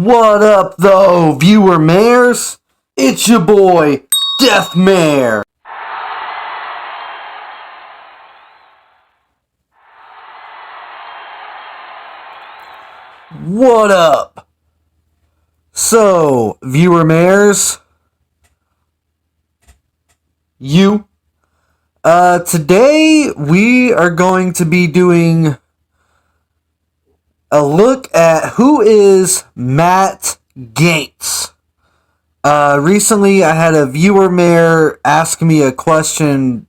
What up, though, viewer mares? It's your boy, Death Mare. What up? So, viewer mares, today we are going to be doing a look at who is Matt Gaetz. Recently I had a viewer mare ask me a question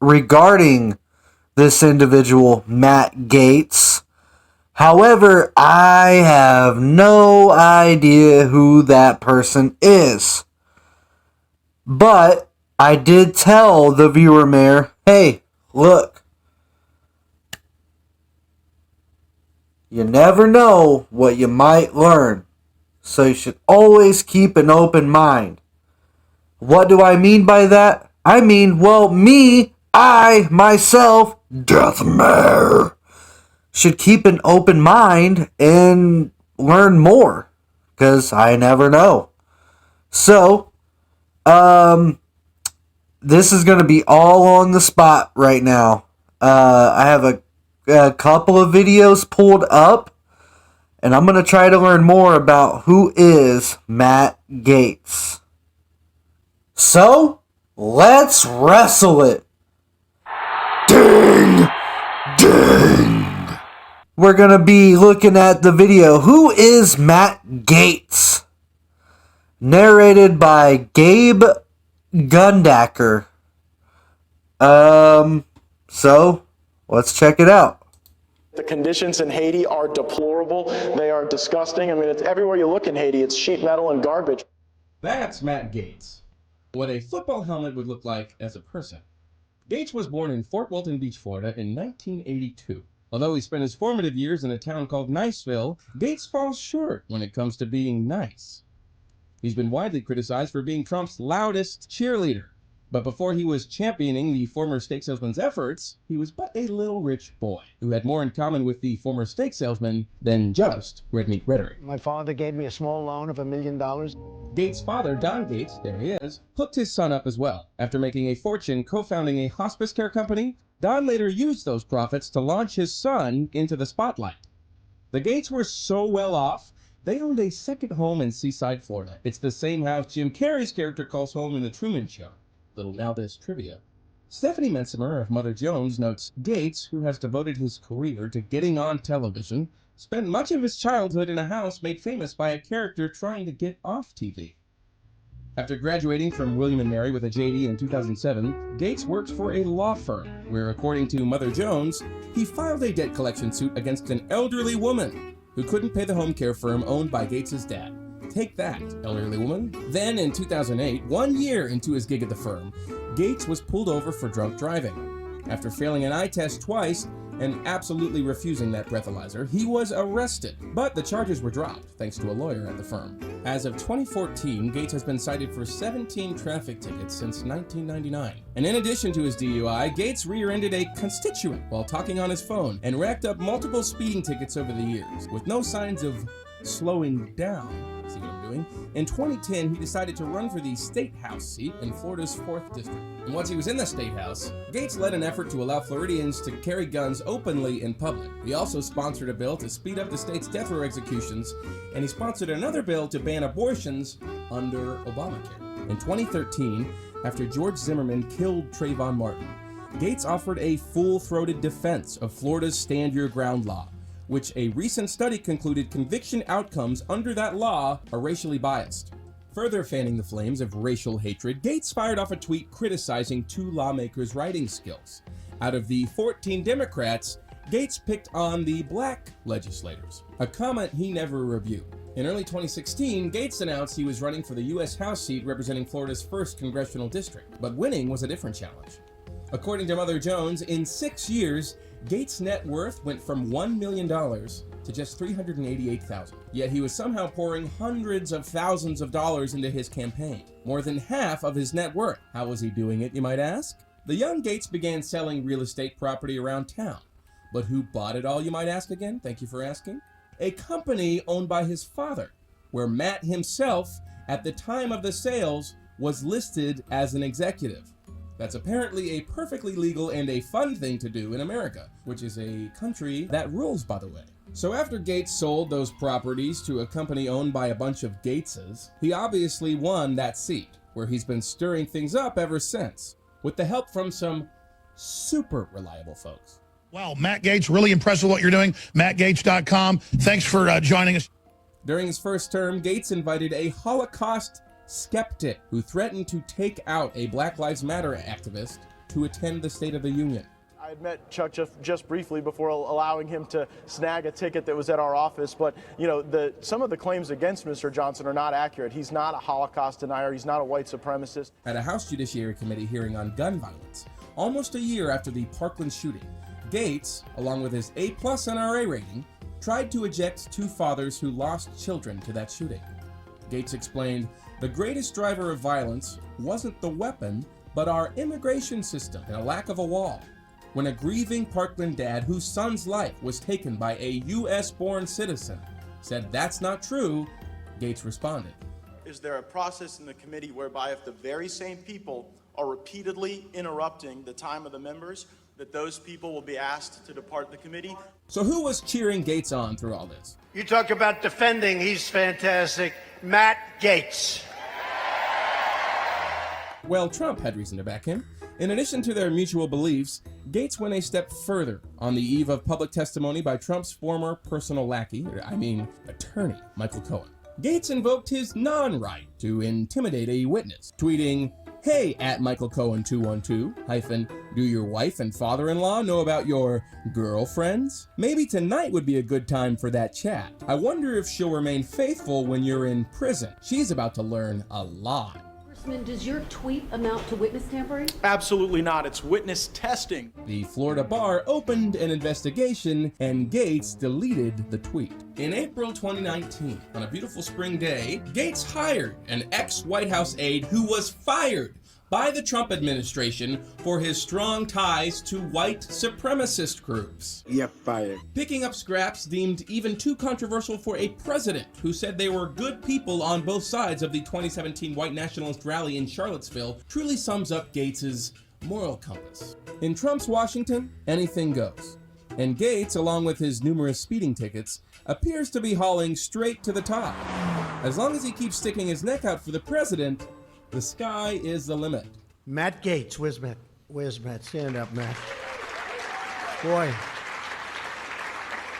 regarding this individual, Matt Gaetz. However, I have no idea who that person is. But I did tell the viewer mare, hey, look, you never know what you might learn, so you should always keep an open mind. What do I mean by that? I mean, well, I, myself, Death Mare, should keep an open mind and learn more, because I never know. So, this is going to be all on the spot right now. I have a couple of videos pulled up, and I'm going to try to learn more about who is Matt Gaetz. So, let's wrestle it. Ding! Ding! We're going to be looking at the video, Who is Matt Gaetz? Narrated by Gabe Gundacker. So, let's check it out. The conditions in Haiti are deplorable. They are disgusting. I mean, it's everywhere you look in Haiti, it's sheet metal and garbage. That's Matt Gaetz. What a football helmet would look like as a person. Gaetz was born in Fort Walton Beach, Florida in 1982. Although he spent his formative years in a town called Niceville, Gaetz falls short when it comes to being nice. He's been widely criticized for being Trump's loudest cheerleader. But before he was championing the former steak salesman's efforts, he was but a little rich boy who had more in common with the former steak salesman than just red meat rhetoric. My father gave me a small loan of $1 million. Gaetz' father, Don Gaetz, there he is, hooked his son up as well. After making a fortune co-founding a hospice care company, Don later used those profits to launch his son into the spotlight. The Gaetz were so well off, they owned a second home in Seaside, Florida. It's the same house Jim Carrey's character calls home in The Truman Show. Little Now This trivia. Stephanie Mensimer of Mother Jones notes, Gaetz, who has devoted his career to getting on television, spent much of his childhood in a house made famous by a character trying to get off TV. After graduating from William & Mary with a JD in 2007, Gaetz worked for a law firm, where according to Mother Jones, he filed a debt collection suit against an elderly woman who couldn't pay the home care firm owned by Gaetz' dad. Take that, elderly woman. Then in 2008, 1 year into his gig at the firm, Gaetz was pulled over for drunk driving. After failing an eye test twice and absolutely refusing that breathalyzer, he was arrested, but the charges were dropped thanks to a lawyer at the firm. As of 2014, Gaetz has been cited for 17 traffic tickets since 1999. And in addition to his DUI, Gaetz rear-ended a constituent while talking on his phone and racked up multiple speeding tickets over the years, with no signs of slowing down. See what I'm doing? In 2010, he decided to run for the State House seat in Florida's 4th District. And once he was in the State House, Gaetz led an effort to allow Floridians to carry guns openly in public. He also sponsored a bill to speed up the state's death row executions, and he sponsored another bill to ban abortions under Obamacare. In 2013, after George Zimmerman killed Trayvon Martin, Gaetz offered a full-throated defense of Florida's Stand Your Ground law, which a recent study concluded conviction outcomes under that law are racially biased. Further fanning the flames of racial hatred, Gaetz fired off a tweet criticizing two lawmakers' writing skills. Out of the 14 Democrats, Gaetz picked on the black legislators, a comment he never rebuked. In early 2016, Gaetz announced he was running for the U.S. House seat representing Florida's 1st congressional district, but winning was a different challenge. According to Mother Jones, in 6 years, Gaetz' net worth went from $1 million to just $388,000. Yet he was somehow pouring hundreds of thousands of dollars into his campaign, more than half of his net worth. How was he doing it, you might ask? The young Gaetz began selling real estate property around town. But who bought it all, you might ask again? Thank you for asking. a company owned by his father, where Matt himself, at the time of the sales, was listed as an executive. That's apparently a perfectly legal and a fun thing to do in America, which is a country that rules, by the way. So after Gaetz sold those properties to a company owned by a bunch of Gaetzes, he obviously won that seat, where he's been stirring things up ever since, with the help from some super reliable folks. Wow, Matt Gaetz, really impressed with what you're doing. MattGaetz.com. Thanks for joining us. During his first term, Gaetz invited a Holocaust skeptic who threatened to take out a Black Lives Matter activist to attend the State of the Union. I had met Chuck just briefly before allowing him to snag a ticket that was at our office, but some of the claims against Mr. Johnson are not accurate. He's not a Holocaust denier. He's not a white supremacist. At a House Judiciary Committee hearing on gun violence, almost a year after the Parkland shooting, Gaetz, along with his A+ NRA rating, tried to eject two fathers who lost children to that shooting. Gaetz explained, "The greatest driver of violence wasn't the weapon, but our immigration system and a lack of a wall." When a grieving Parkland dad whose son's life was taken by a U.S.-born citizen said that's not true, Gaetz responded, Is there a process in the committee whereby if the very same people are repeatedly interrupting the time of the members, that those people will be asked to depart the committee? So who was cheering Gaetz on through all this? You talk about defending, he's fantastic. Matt Gaetz. Well, Trump had reason to back him. In addition to their mutual beliefs, Gaetz went a step further on the eve of public testimony by Trump's former personal attorney, Michael Cohen. Gaetz invoked his non-right to intimidate a witness, tweeting, "Hey, at Michael Cohen 212, do your wife and father-in-law know about your girlfriends? Maybe tonight would be a good time for that chat. I wonder if she'll remain faithful when you're in prison. She's about to learn a lot." Does your tweet amount to witness tampering? Absolutely not. It's witness testing. The Florida bar opened an investigation, and Gaetz deleted the tweet. In April 2019, on a beautiful spring day, Gaetz hired an ex-White House aide who was fired by the Trump administration for his strong ties to white supremacist groups. You're fired. Picking up scraps deemed even too controversial for a president who said they were good people on both sides of the 2017 white nationalist rally in Charlottesville truly sums up Gaetz's moral compass. In Trump's Washington, anything goes. And Gaetz, along with his numerous speeding tickets, appears to be hauling straight to the top. As long as he keeps sticking his neck out for the president, the sky is the limit. Matt Gaetz. Where's Matt? Where's Matt? Stand up, Matt. Boy,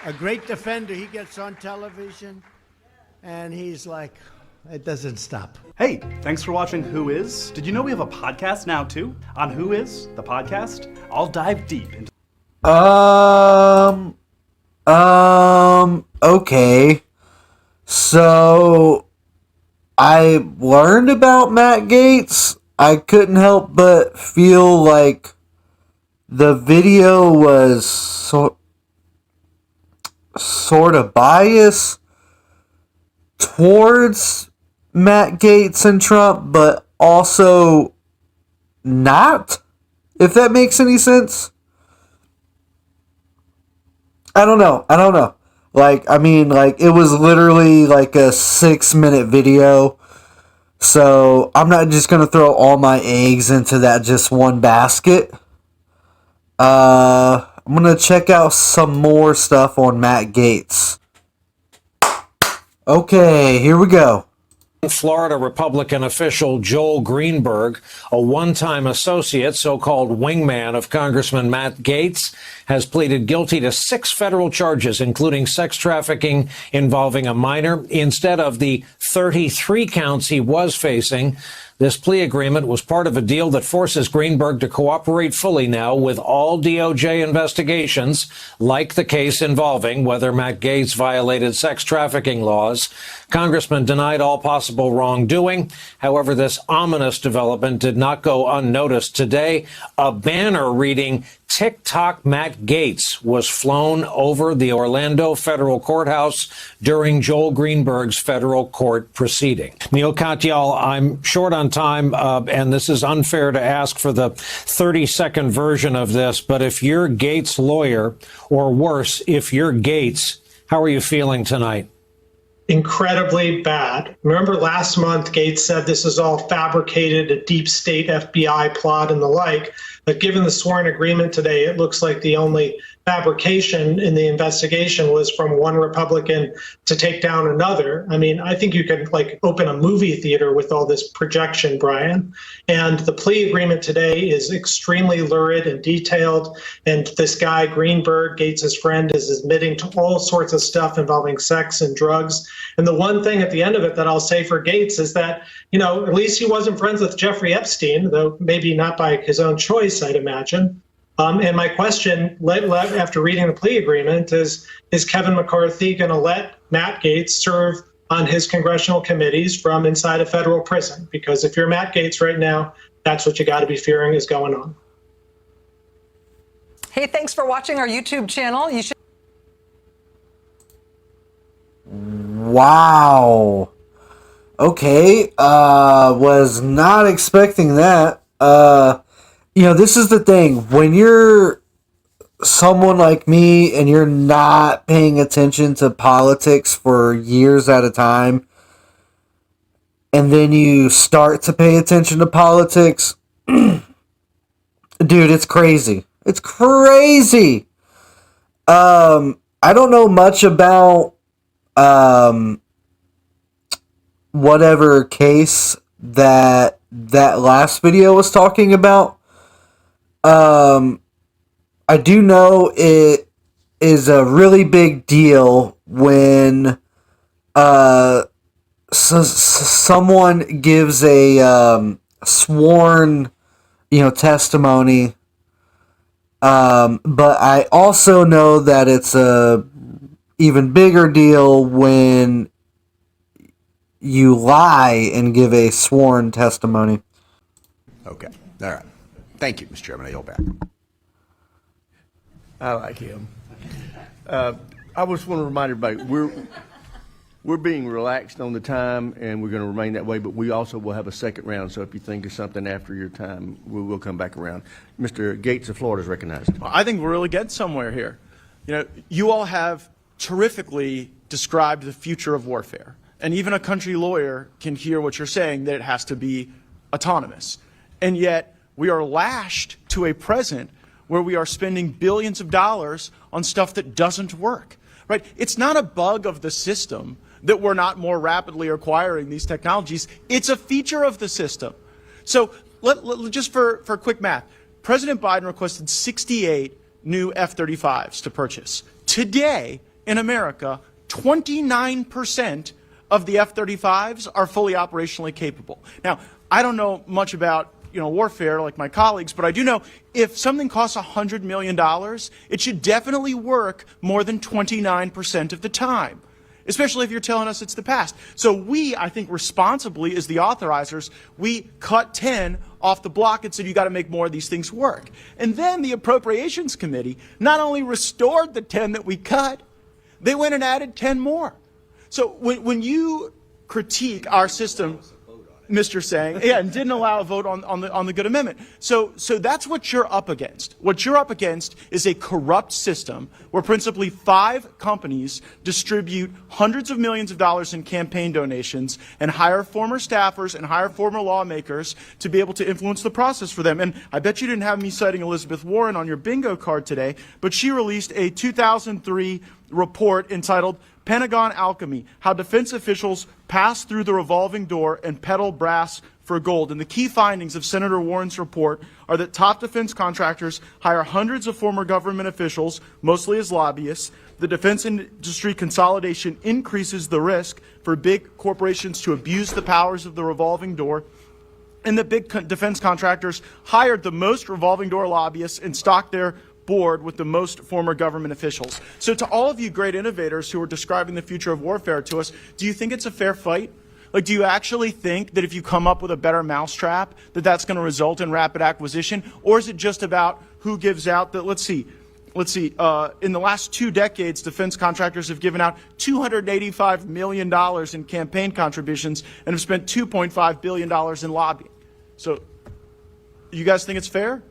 a great defender. He gets on television, and he's like, it doesn't stop. Hey, thanks for watching Who Is. Did you know we have a podcast now, too? On Who Is, the podcast, I'll dive deep into... Okay. So... I learned about Matt Gaetz. I couldn't help but feel like the video was sort of biased towards Matt Gaetz and Trump, but also not, if that makes any sense. I don't know. It was literally like a 6-minute video. So I'm not just going to throw all my eggs into that just one basket. I'm going to check out some more stuff on Matt Gaetz. Okay, here we go. Florida Republican official Joel Greenberg, a one-time associate, so-called wingman of Congressman Matt Gaetz, has pleaded guilty to 6 federal charges, including sex trafficking involving a minor, instead of the 33 counts he was facing. This plea agreement was part of a deal that forces Greenberg to cooperate fully now with all DOJ investigations, like the case involving whether Matt Gaetz violated sex trafficking laws. Congressman denied all possible wrongdoing. However, this ominous development did not go unnoticed. Today, a banner reading TikTok Matt Gaetz was flown over the Orlando federal courthouse during Joel Greenberg's federal court proceeding. Neil Katyal, I'm short on time, and this is unfair to ask for the 30-second version of this, but if you're Gaetz' lawyer, or worse, if you're Gaetz, How are you feeling tonight? Incredibly bad. Remember last month, Gaetz said this is all fabricated, a deep state FBI plot and the like. But given the sworn agreement today, it looks like the only fabrication in the investigation was from one Republican to take down another. I mean, I think you could like open a movie theater with all this projection, Brian. And the plea agreement today is extremely lurid and detailed. And this guy, Greenberg, Gaetz's friend, is admitting to all sorts of stuff involving sex and drugs. And the one thing at the end of it that I'll say for Gaetz is that, you know, at least he wasn't friends with Jeffrey Epstein, though maybe not by his own choice, I'd imagine. And my question, after reading the plea agreement, is Kevin McCarthy going to let Matt Gaetz serve on his congressional committees from inside a federal prison? Because if you're Matt Gaetz right now, that's what you got to be fearing is going on. Hey, thanks for watching our YouTube channel. You should. Wow. Okay. Was not expecting that. You know, this is the thing. When you're someone like me and you're not paying attention to politics for years at a time, and then you start to pay attention to politics, dude, it's crazy. It's crazy. I don't know much about whatever case that last video was talking about. I do know it is a really big deal when someone gives a sworn, testimony. But I also know that it's a even bigger deal when you lie and give a sworn testimony. Okay. All right. Thank you, Mr. Chairman. I yield back. I like him. I just want to remind everybody, we're being relaxed on the time, and we're going to remain that way, but we also will have a second round, so if you think of something after your time, we will come back around. Mr. Gaetz of Florida is recognized. I think we're really getting somewhere here. You all have terrifically described the future of warfare, and even a country lawyer can hear what you're saying, that it has to be autonomous. And yet, we are lashed to a present where we are spending billions of dollars on stuff that doesn't work, right? It's not a bug of the system that we're not more rapidly acquiring these technologies. It's a feature of the system. So just for quick math, President Biden requested 68 new F-35s to purchase. Today, in America, 29% of the F-35s are fully operationally capable. Now, I don't know much about warfare like my colleagues, but I do know if something costs $100 million, it should definitely work more than 29% of the time, especially if you're telling us it's the past. So we, I think responsibly as the authorizers, we cut 10 off the block and said you got to make more of these things work. And then the Appropriations Committee not only restored the 10 that we cut, they went and added 10 more. So when you critique our system, Mr. Sang, and didn't allow a vote on the good amendment. So that's what you're up against. What you're up against is a corrupt system where principally 5 companies distribute hundreds of millions of dollars in campaign donations and hire former staffers and hire former lawmakers to be able to influence the process for them. And I bet you didn't have me citing Elizabeth Warren on your bingo card today, but she released a 2003 report entitled Pentagon Alchemy, How Defense Officials Pass Through the Revolving Door and Peddle Brass for Gold. And the key findings of Senator Warren's report are that top defense contractors hire hundreds of former government officials, mostly as lobbyists. The defense industry consolidation increases the risk for big corporations to abuse the powers of the revolving door. And the big defense contractors hired the most revolving door lobbyists and stocked their board with the most former government officials. So to all of you great innovators who are describing the future of warfare to us, do you think it's a fair fight? Like, do you actually think that if you come up with a better mousetrap, that that's going to result in rapid acquisition? Or is it just about who gives out the, let's see, in the last 2 decades, defense contractors have given out $285 million in campaign contributions and have spent $2.5 billion in lobbying. So you guys think it's fair?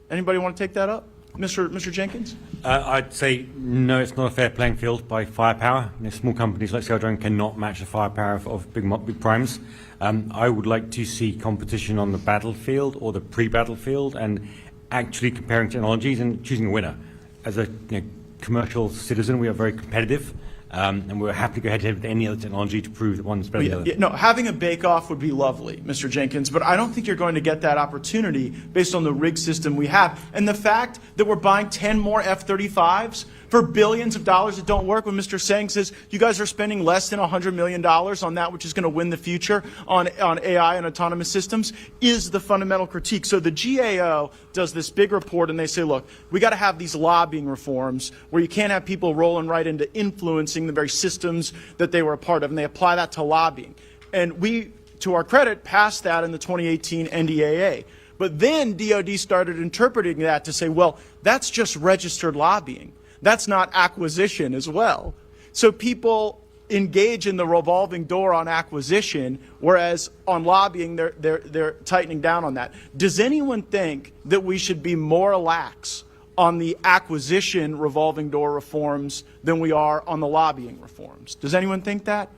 Anybody want to take that up? Mr. Jenkins? I'd say no, it's not a fair playing field by firepower. Small companies like Celdrone cannot match the firepower of big primes. I would like to see competition on the battlefield or the pre-battlefield and actually comparing technologies and choosing a winner. As a commercial citizen, we are very competitive. And we're happy to go head-to-head with any other technology to prove that one's better than the other. No, having a bake-off would be lovely, Mr. Jenkins, but I don't think you're going to get that opportunity based on the rig system we have. And the fact that we're buying 10 more F-35s for billions of dollars that don't work, when Mr. Singh says you guys are spending less than $100 million on that, which is going to win the future on AI and autonomous systems, is the fundamental critique. So the GAO does this big report, and they say, look, we got to have these lobbying reforms where you can't have people rolling right into influencing the very systems that they were a part of, and they apply that to lobbying. And we, to our credit, passed that in the 2018 NDAA. But then DOD started interpreting that to say, well, that's just registered lobbying. That's not acquisition as well. So people engage in the revolving door on acquisition, whereas on lobbying, they're tightening down on that. Does anyone think that we should be more lax on the acquisition revolving door reforms than we are on the lobbying reforms? Does anyone think that?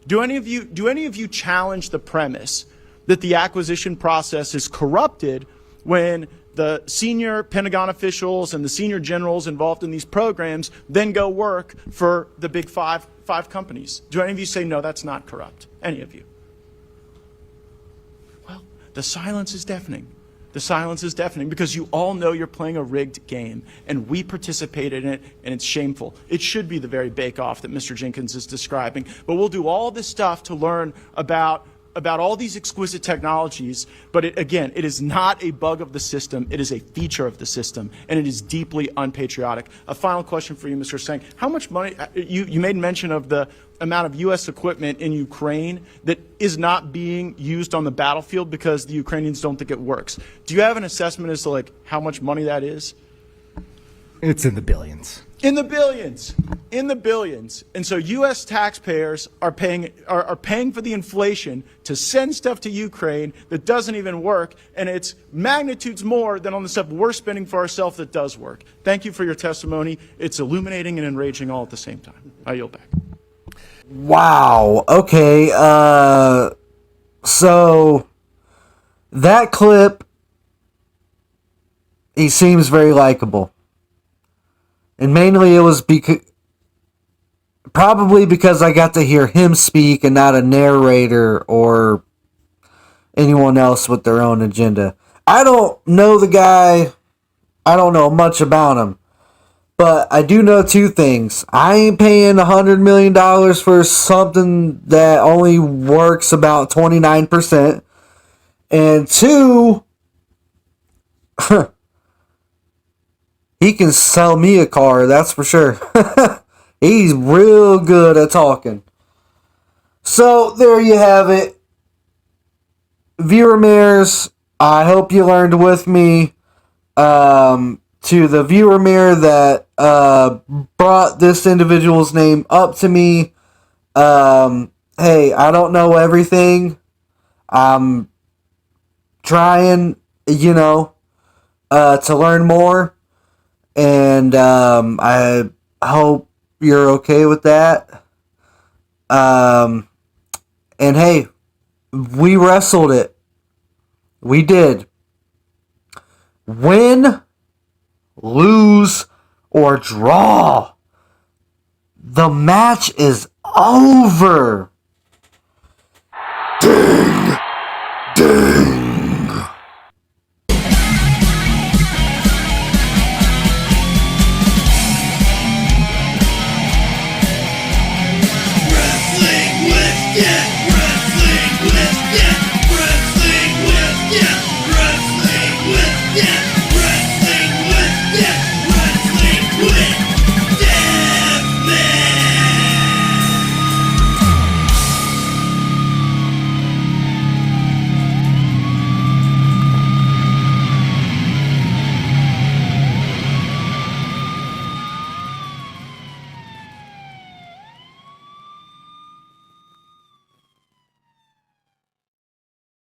Do any of you challenge the premise that the acquisition process is corrupted when the senior Pentagon officials and the senior generals involved in these programs then go work for the big five companies? Do any of you say, no, that's not corrupt? Any of you? Well, the silence is deafening. The silence is deafening because you all know you're playing a rigged game, and we participated in it, and it's shameful. It should be the very bake-off that Mr. Jenkins is describing. But we'll do all this stuff to learn about all these exquisite technologies, but again, it is not a bug of the system. It is a feature of the system, and it is deeply unpatriotic. A final question for you, Mr. Singh. How much money, you made mention of the amount of U.S. equipment in Ukraine that is not being used on the battlefield because the Ukrainians don't think it works. Do you have an assessment as to how much money that is? It's in the billions. In the billions. In the billions. And so U.S. taxpayers are paying for the inflation to send stuff to Ukraine that doesn't even work, and it's magnitudes more than on the stuff we're spending for ourselves that does work. Thank you for your testimony. It's illuminating and enraging all at the same time. I yield back. Wow. Okay. So that clip, he seems very likable. And mainly it was probably because I got to hear him speak and not a narrator or anyone else with their own agenda. I don't know the guy. I don't know much about him. But I do know two things. I ain't paying $100 million for something that only works about 29%. And two, he can sell me a car, that's for sure. He's real good at talking. So, there you have it. Viewer mirrors, I hope you learned with me. To the viewer mirror that brought this individual's name up to me. Hey, I don't know everything. I'm trying, to learn more. And I hope you're okay with that. And hey, we wrestled it. We did. Win, lose, or draw, the match is over. Ding! Ding!